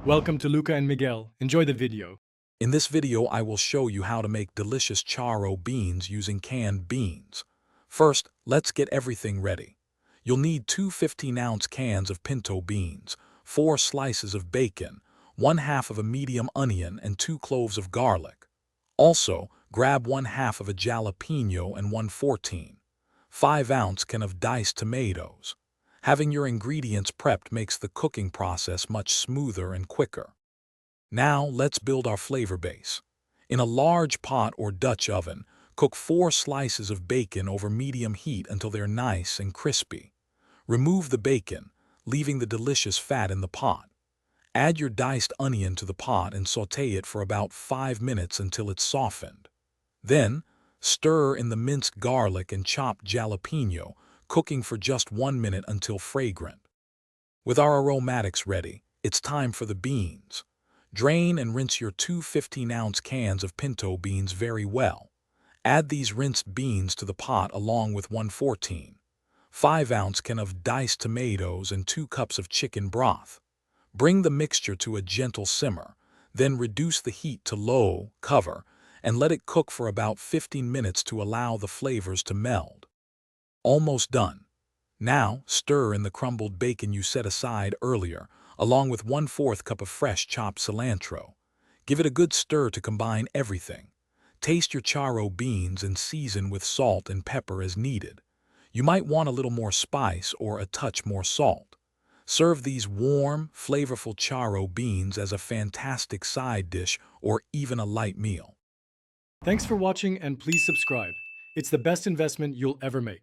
Welcome to Luca and Miguel. Enjoy the video. In this video, I will show you how to make delicious charro beans using canned beans. First, let's get everything ready. You'll need two 15-ounce cans of pinto beans, 4 slices of bacon, 1/2 of a medium onion, and 2 cloves of garlic. Also, grab 1/2 of a jalapeno and 1/14, 5-ounce can of diced tomatoes. Having your ingredients prepped makes the cooking process much smoother and quicker. Now, let's build our flavor base. In a large pot or Dutch oven, cook 4 slices of bacon over medium heat until they're nice and crispy. Remove the bacon, leaving the delicious fat in the pot. Add your diced onion to the pot and sauté it for about 5 minutes until it's softened. Then, stir in the minced garlic and chopped jalapeno, cooking for just 1 minute until fragrant. With our aromatics ready, it's time for the beans. Drain and rinse your two 15-ounce cans of pinto beans very well. Add these rinsed beans to the pot along with 1/14, 5-ounce can of diced tomatoes and 2 cups of chicken broth. Bring the mixture to a gentle simmer, then reduce the heat to low, cover, and let it cook for about 15 minutes to allow the flavors to meld. Almost done. Now, stir in the crumbled bacon you set aside earlier, along with 1/4 cup of fresh chopped cilantro. Give it a good stir to combine everything. Taste your charro beans and season with salt and pepper as needed. You might want a little more spice or a touch more salt. Serve these warm, flavorful charro beans as a fantastic side dish or even a light meal. Thanks for watching and please subscribe. It's the best investment you'll ever make.